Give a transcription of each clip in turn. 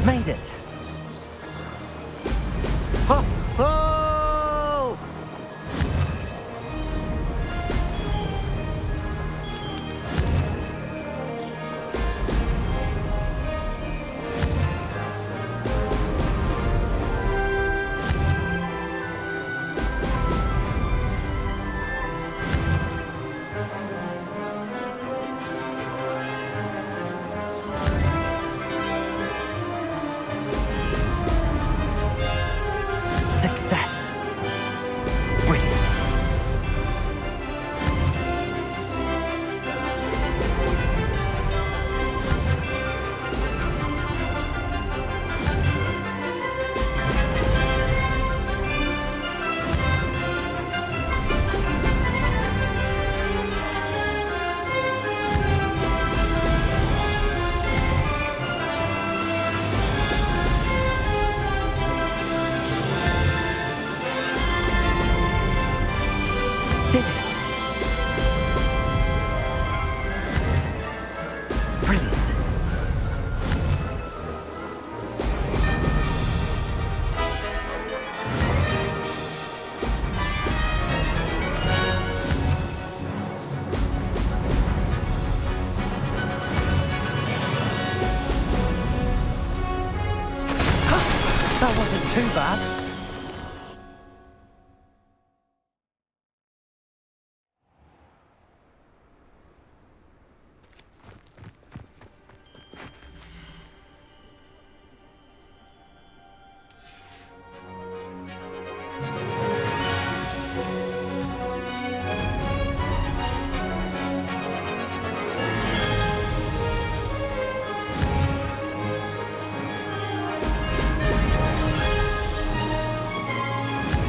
Made it! Ho! Ho! Success! Brilliant! Did it! Brilliant! That wasn't too bad.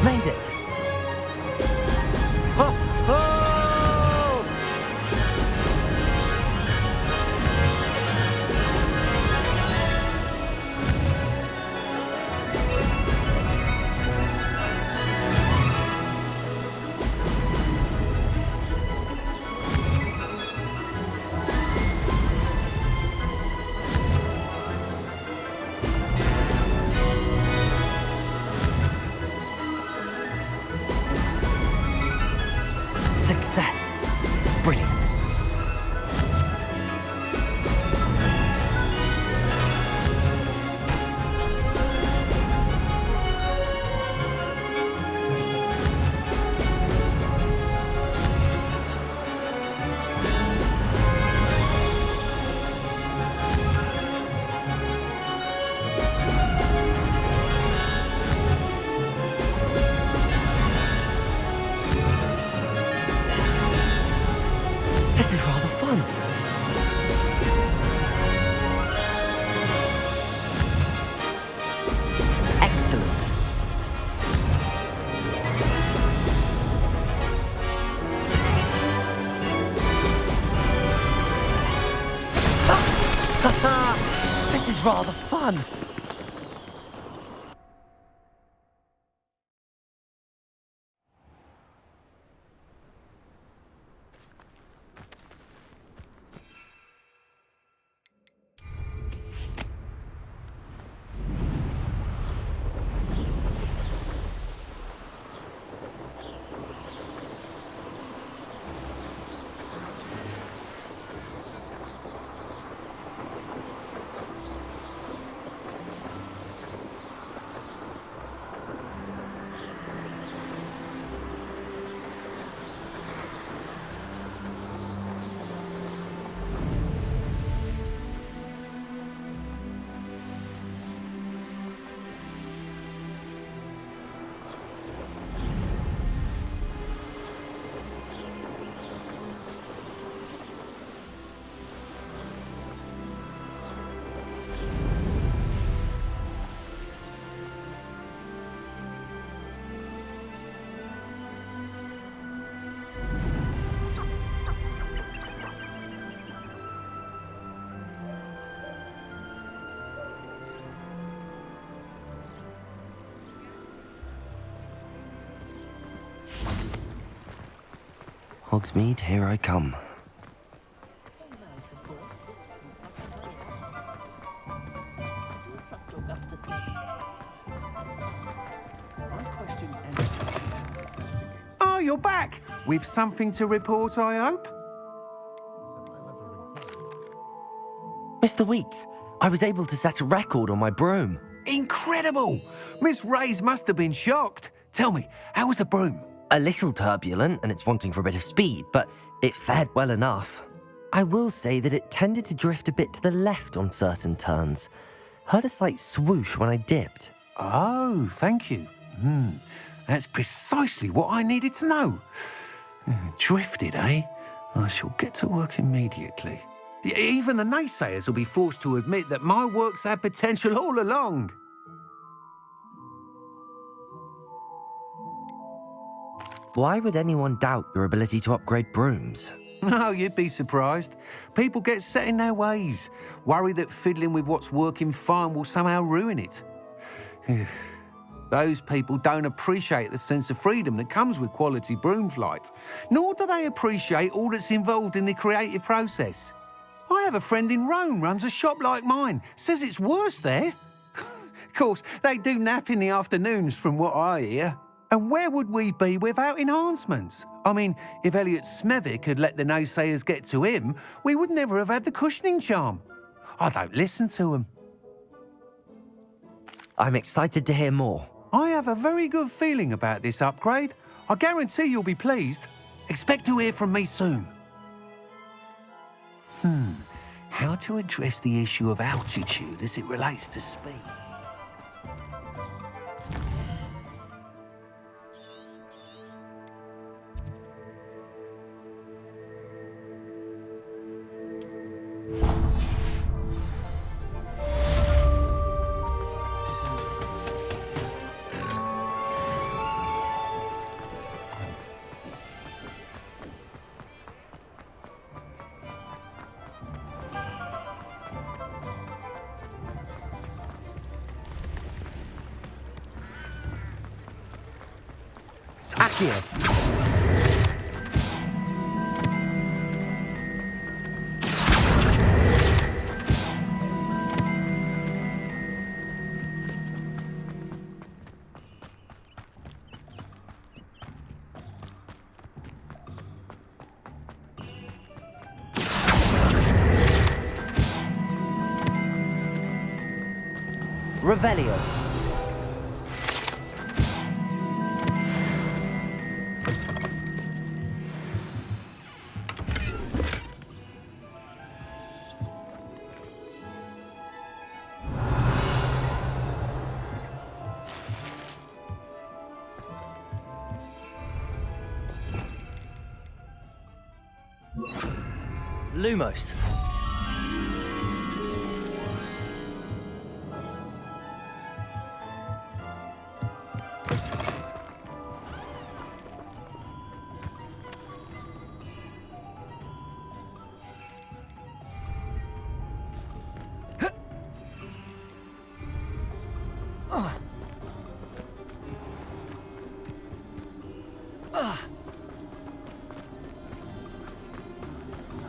Made it! Ho! Ho! Success! Brilliant! This is rather fun. Excellent. This is rather fun. Hogsmeade, here I come. you're back. With something to report, I hope? Mr. Weeks, I was able to set a record on my broom. Incredible! Miss Ray's must have been shocked. Tell me, how was the broom? A little turbulent and it's wanting for a bit of speed, but it fared well enough. I will say that it tended to drift a bit to the left on certain turns. Heard a slight swoosh when I dipped. Oh, thank you. That's precisely what I needed to know. Drifted, eh? I shall get to work immediately. Even the naysayers will be forced to admit that my work's had potential all along. Why would anyone doubt your ability to upgrade brooms? No, you'd be surprised. People get set in their ways, worry that fiddling with what's working fine will somehow ruin it. Those people don't appreciate the sense of freedom that comes with quality broom flight, nor do they appreciate all that's involved in the creative process. I have a friend in Rome runs a shop like mine, says it's worse there. Of course, they do nap in the afternoons from what I hear. And where would we be without enhancements? I mean, if Elliot Smethwick had let the naysayers get to him, we would never have had the cushioning charm. I don't listen to them. I'm excited to hear more. I have a very good feeling about this upgrade. I guarantee you'll be pleased. Expect to hear from me soon. How to address the issue of altitude as it relates to speed? Accio. Revelio. Lumos.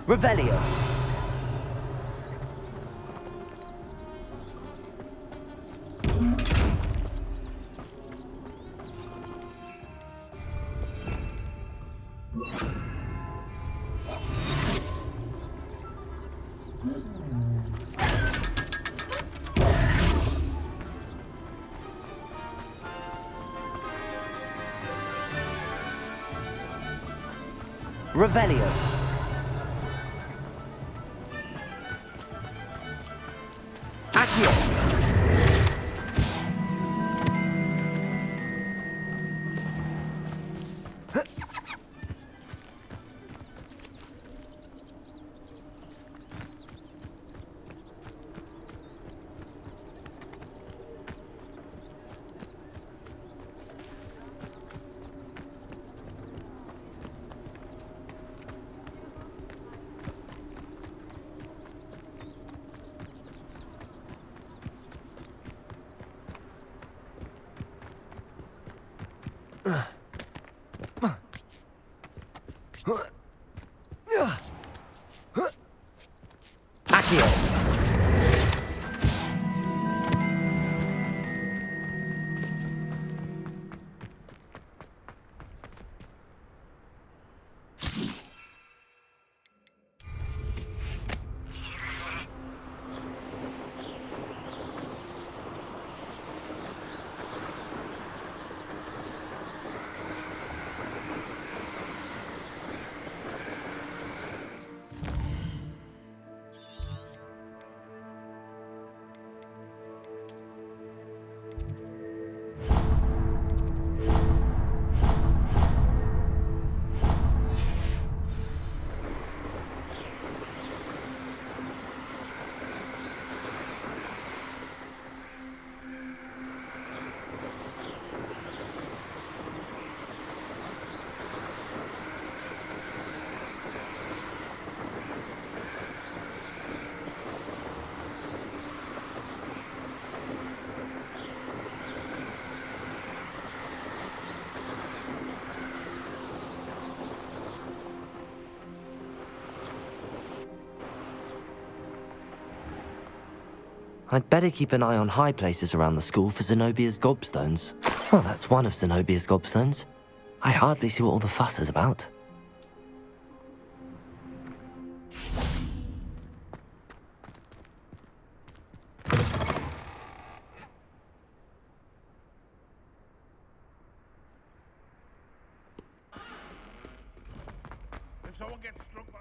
Revelio. Revelio. Accio. Accio. I'd better keep an eye on high places around the school for Zenobia's gobstones. Well, that's one of Zenobia's gobstones. I hardly see what all the fuss is about. If someone gets struck by...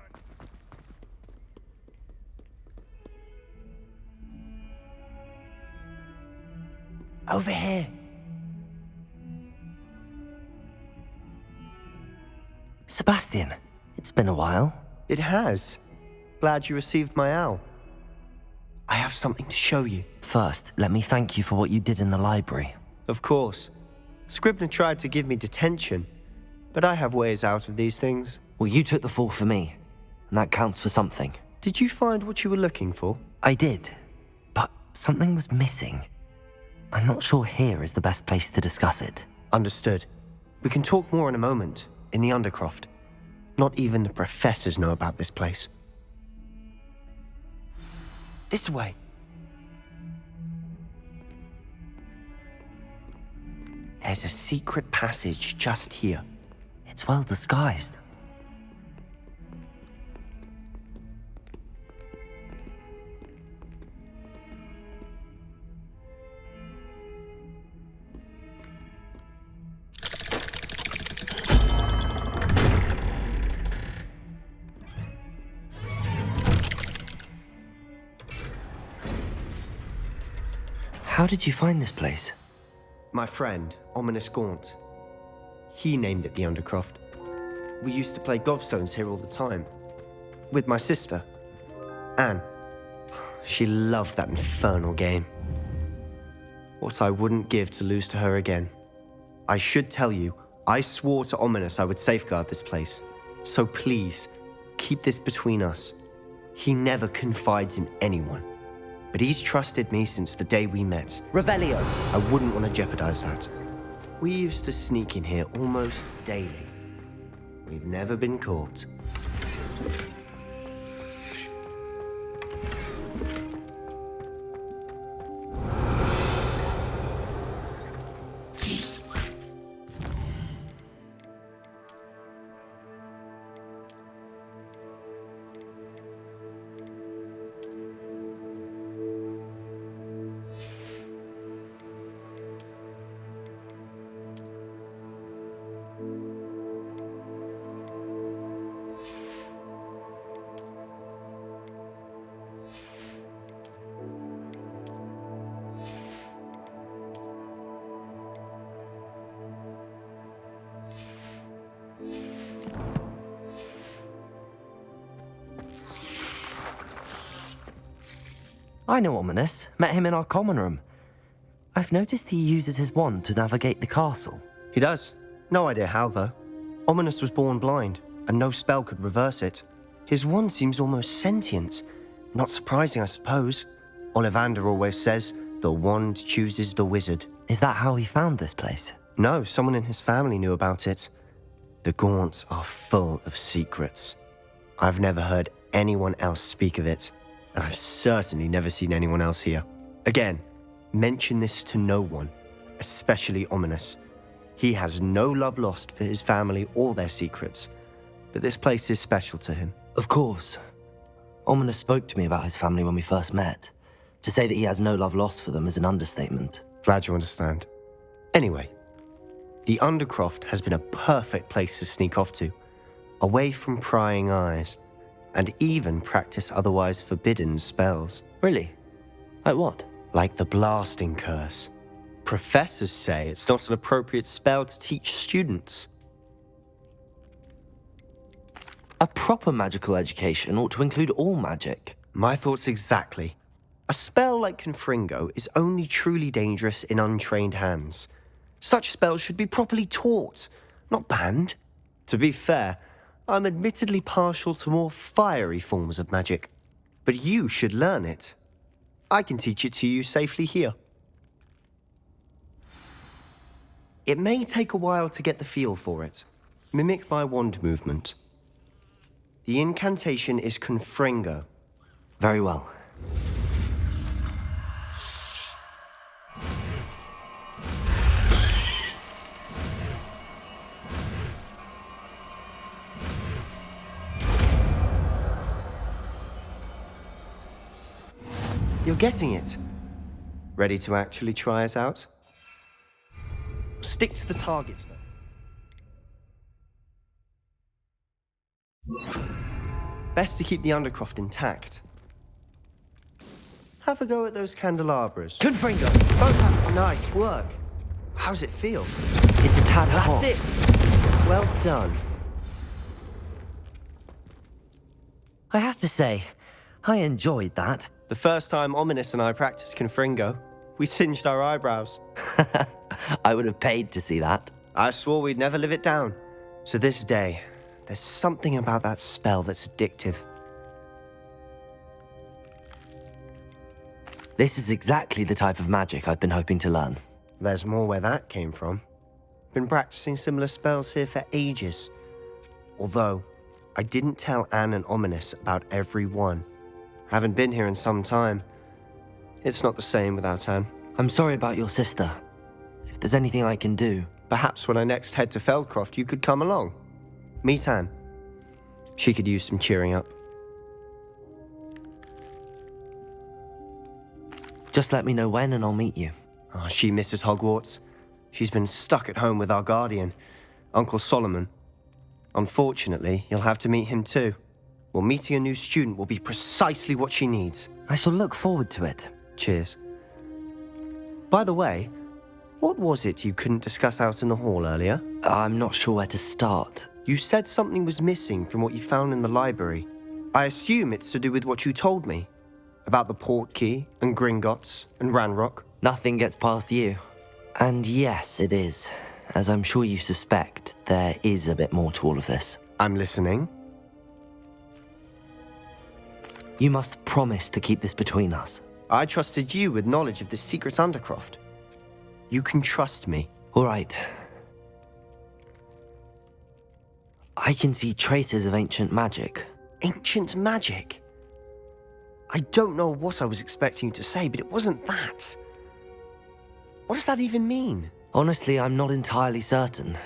Over here. Sebastian, it's been a while. It has. Glad you received my owl. I have something to show you. First, let me thank you for what you did in the library. Of course. Scribner tried to give me detention, but I have ways out of these things. Well, you took the fall for me, and that counts for something. Did you find what you were looking for? I did, but something was missing. I'm not sure here is the best place to discuss it. Understood. We can talk more in a moment, in the Undercroft. Not even the professors know about this place. This way. There's a secret passage just here. It's well disguised. How did you find this place? My friend, Ominous Gaunt. He named it the Undercroft. We used to play gobstones here all the time. With my sister, Anne. She loved that infernal game. What I wouldn't give to lose to her again. I should tell you, I swore to Ominous I would safeguard this place. So please, keep this between us. He never confides in anyone. But he's trusted me since the day we met. Revelio. I wouldn't want to jeopardize that. We used to sneak in here almost daily. We've never been caught. I know Ominous. Met him in our common room. I've noticed he uses his wand to navigate the castle. He does. No idea how, though. Ominous was born blind, and no spell could reverse it. His wand seems almost sentient. Not surprising, I suppose. Ollivander always says, the wand chooses the wizard. Is that how he found this place? No, someone in his family knew about it. The Gaunts are full of secrets. I've never heard anyone else speak of it, and I've certainly never seen anyone else here. Again, mention this to no one, especially Ominous. He has no love lost for his family or their secrets, but this place is special to him. Of course. Ominous spoke to me about his family when we first met. To say that he has no love lost for them is an understatement. Glad you understand. Anyway, the Undercroft has been a perfect place to sneak off to, away from prying eyes, and even practice otherwise forbidden spells. Really? Like what? Like the blasting curse. Professors say it's not an appropriate spell to teach students. A proper magical education ought to include all magic. My thoughts exactly. A spell like Confringo is only truly dangerous in untrained hands. Such spells should be properly taught, not banned. To be fair, I'm admittedly partial to more fiery forms of magic, but you should learn it. I can teach it to you safely here. It may take a while to get the feel for it. Mimic my wand movement. The incantation is Confringo. Very well. You're getting it. Ready to actually try it out? Stick to the targets, though. Best to keep the Undercroft intact. Have a go at those candelabras. Confringo! Nice work. How's it feel? It's a tad hot. That's it. Well done. I have to say, I enjoyed that. The first time Ominous and I practiced Confringo, we singed our eyebrows. I would have paid to see that. I swore we'd never live it down. To this day, there's something about that spell that's addictive. This is exactly the type of magic I've been hoping to learn. There's more where that came from. Been practicing similar spells here for ages. Although, I didn't tell Anne and Ominous about every one. Haven't been here in some time. It's not the same without Anne. I'm sorry about your sister. If there's anything I can do... Perhaps when I next head to Feldcroft, you could come along. Meet Anne. She could use some cheering up. Just let me know when and I'll meet you. Oh, she misses Hogwarts. She's been stuck at home with our guardian, Uncle Solomon. Unfortunately, you'll have to meet him too. Well, meeting a new student will be precisely what she needs. I shall look forward to it. Cheers. By the way, what was it you couldn't discuss out in the hall earlier? I'm not sure where to start. You said something was missing from what you found in the library. I assume it's to do with what you told me. About the Portkey, and Gringotts, and Ranrock. Nothing gets past you. And yes, it is. As I'm sure you suspect, there is a bit more to all of this. I'm listening. You must promise to keep this between us. I trusted you with knowledge of the secret Undercroft. You can trust me. All right. I can see traces of ancient magic. Ancient magic? I don't know what I was expecting you to say, but it wasn't that. What does that even mean? Honestly, I'm not entirely certain.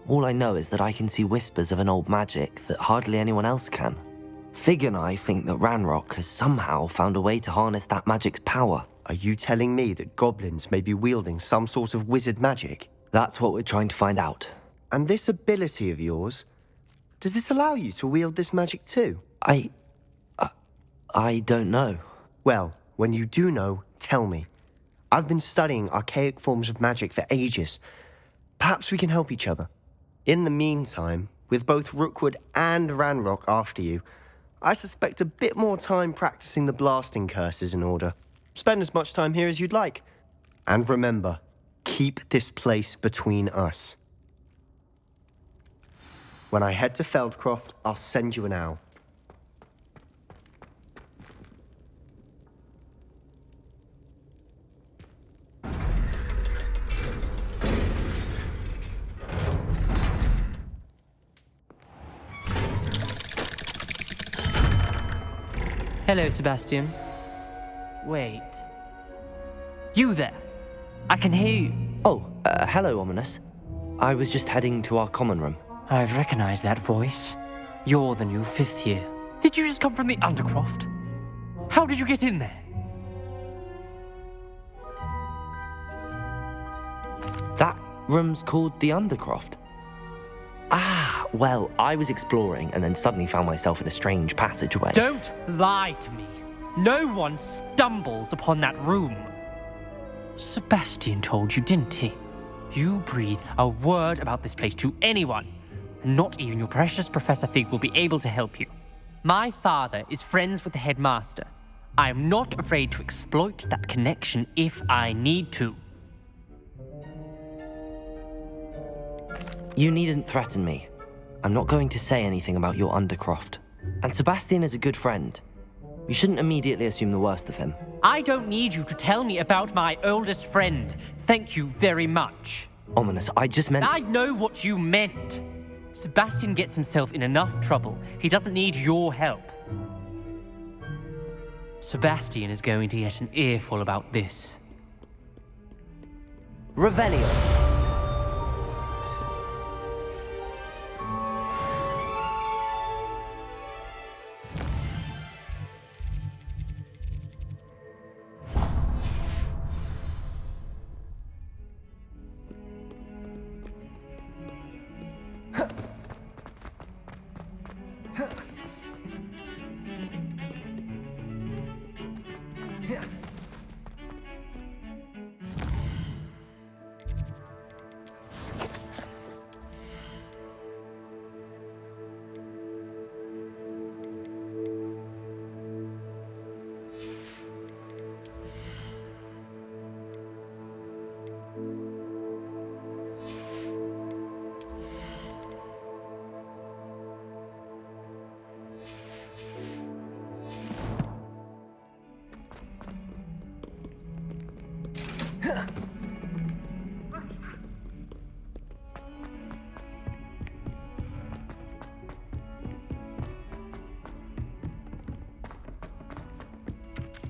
All I know is that I can see whispers of an old magic that hardly anyone else can. Fig and I think that Ranrock has somehow found a way to harness that magic's power. Are you telling me that goblins may be wielding some sort of wizard magic? That's what we're trying to find out. And this ability of yours, does it allow you to wield this magic too? I don't know. Well, when you do know, tell me. I've been studying archaic forms of magic for ages. Perhaps we can help each other. In the meantime, with both Rookwood and Ranrock after you, I suspect a bit more time practicing the blasting curse is in order. Spend as much time here as you'd like. And remember, keep this place between us. When I head to Feldcroft, I'll send you an owl. Hello, Sebastian. Wait. You there? I can hear you. Oh, hello, Ominous. I was just heading to our common room. I've recognized that voice. You're the new 5th year. Did you just come from the Undercroft? How did you get in there? That room's called the Undercroft. Ah, well, I was exploring and then suddenly found myself in a strange passageway. Don't lie to me. No one stumbles upon that room. Sebastian told you, didn't he? You breathe a word about this place to anyone, and not even your precious Professor Fig will be able to help you. My father is friends with the headmaster. I am not afraid to exploit that connection if I need to. You needn't threaten me. I'm not going to say anything about your Undercroft. And Sebastian is a good friend. You shouldn't immediately assume the worst of him. I don't need you to tell me about my oldest friend. Thank you very much. Ominous, I just meant... I know what you meant. Sebastian gets himself in enough trouble. He doesn't need your help. Sebastian is going to get an earful about this. Revelio.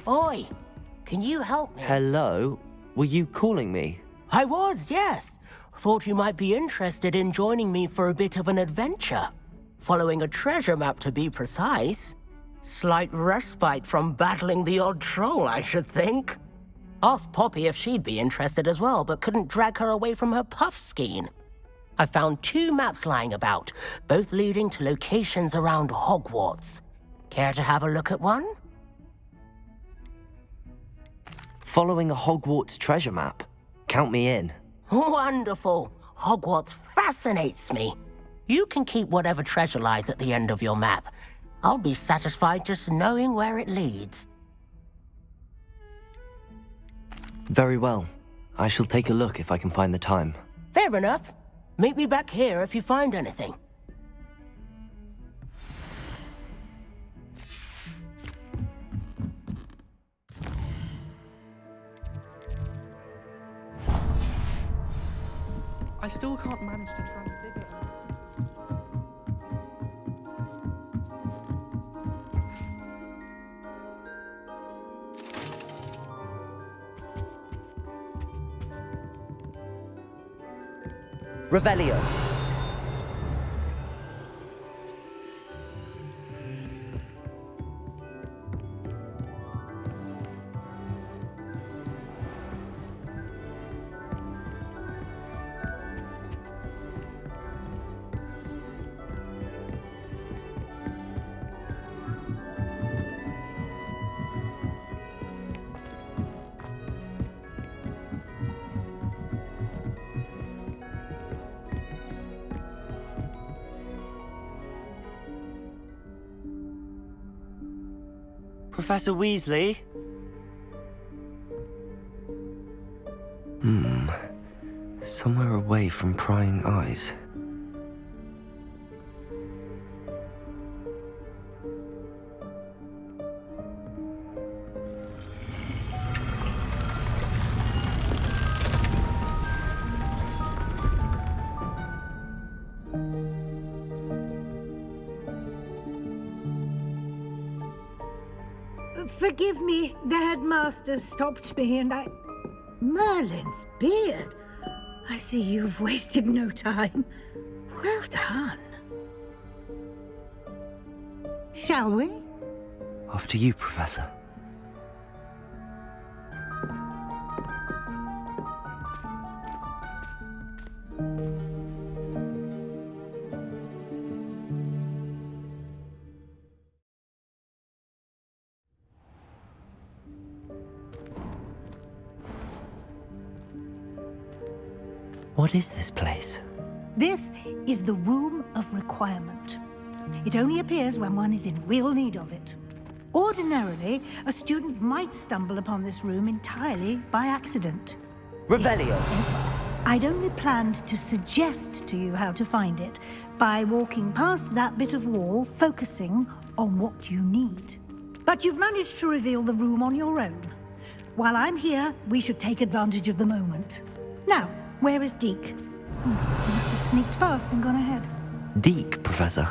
Oi, can you help me? Hello? Were you calling me? I was, yes. Thought you might be interested in joining me for a bit of an adventure. Following a treasure map, to be precise. Slight respite from battling the odd troll, I should think. Asked Poppy if she'd be interested as well, but couldn't drag her away from her puff skein. I found 2 maps lying about, both leading to locations around Hogwarts. Care to have a look at one? Following a Hogwarts treasure map? Count me in. Wonderful. Hogwarts fascinates me. You can keep whatever treasure lies at the end of your map. I'll be satisfied just knowing where it leads. Very well. I shall take a look if I can find the time. Fair enough. Meet me back here if you find anything. I still can't manage to transfigure. Revelio. Professor Weasley? Somewhere away from prying eyes. Forgive me, the headmaster stopped me and I... Merlin's beard. I see you've wasted no time. Well done. Shall we? After you, Professor. What is this place? This is the Room of Requirement. It only appears when one is in real need of it. Ordinarily, a student might stumble upon this room entirely by accident. Revelio. I'd only planned to suggest to you how to find it by walking past that bit of wall, focusing on what you need. But you've managed to reveal the room on your own. While I'm here, we should take advantage of the moment. Now, where is Deke? He must have sneaked past and gone ahead. Deke, Professor.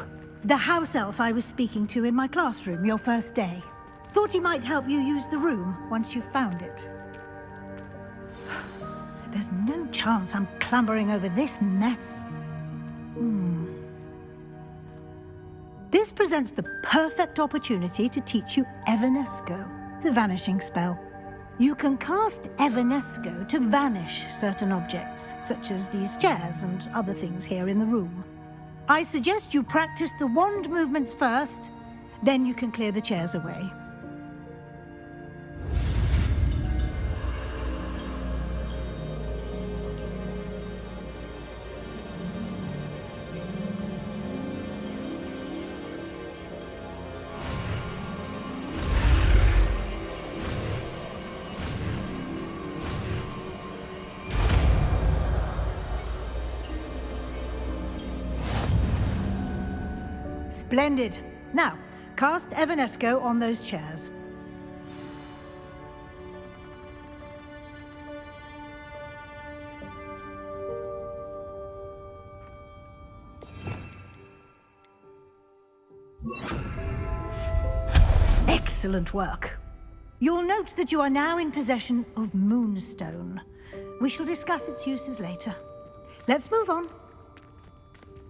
The house elf I was speaking to in my classroom your first day. Thought he might help you use the room once you've found it. There's no chance I'm clambering over this mess. This presents the perfect opportunity to teach you Evanesco, the vanishing spell. You can cast Evanesco to vanish certain objects, such as these chairs and other things here in the room. I suggest you practice the wand movements first, then you can clear the chairs away. Splendid. Now, cast Evanesco on those chairs. Excellent work. You'll note that you are now in possession of Moonstone. We shall discuss its uses later. Let's move on.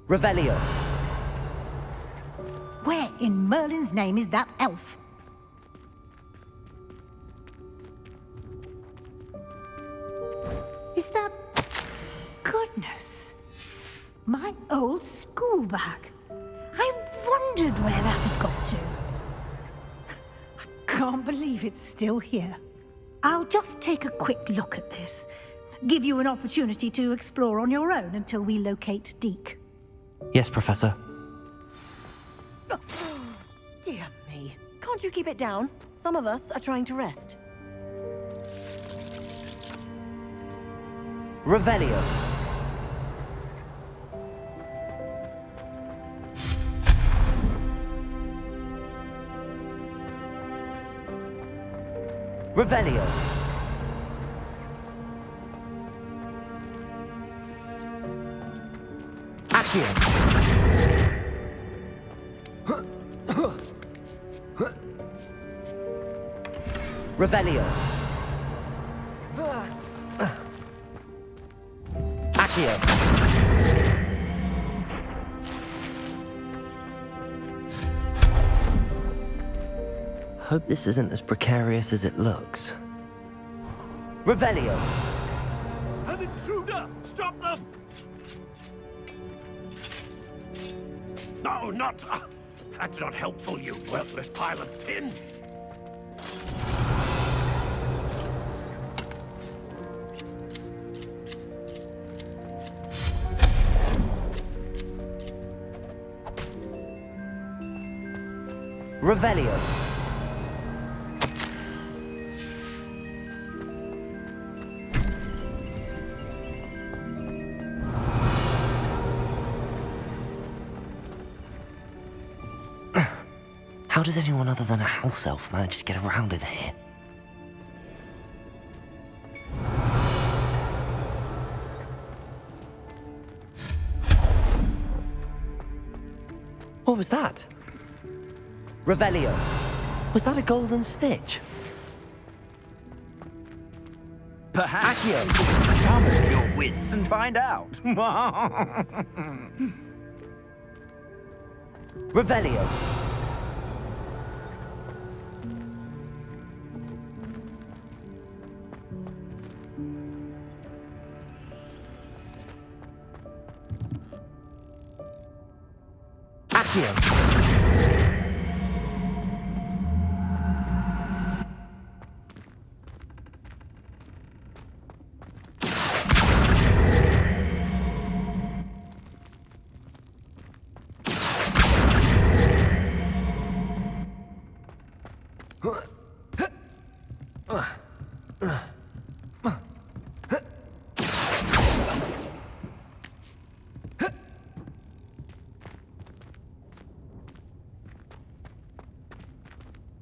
Revelio. Where in Merlin's name is that elf? Is that... Goodness. My old school bag. I wondered where that had got to. I can't believe it's still here. I'll just take a quick look at this. Give you an opportunity to explore on your own until we locate Deke. Yes, Professor. Dear me. Can't you keep it down? Some of us are trying to rest. Revelio. Revelio. Accio. Revelio. Accio. Hope this isn't as precarious as it looks. Revelio. An intruder! Stop them! No, not... that's not helpful, you worthless pile of tin! Revelio. How does anyone other than a house elf manage to get around in here? What was that? Revelio. Was that a golden stitch? Perhaps Accio. you should summon your wits and find out. Revelio. Accio.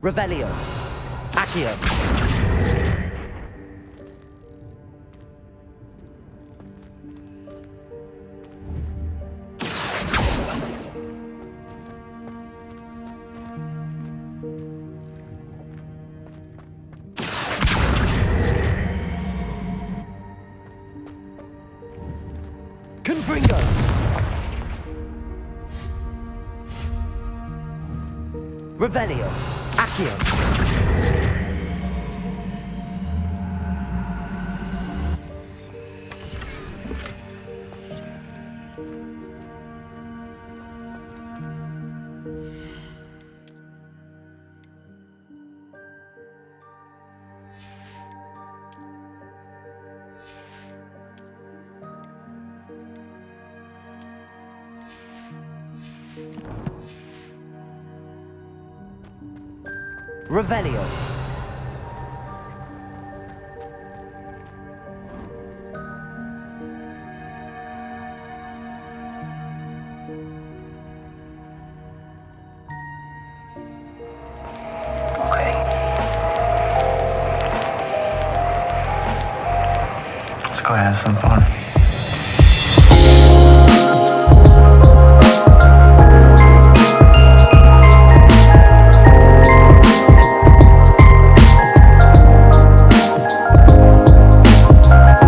Revelio. Accio. Confringo. Revelio. Accio. Revelio. go have some fun.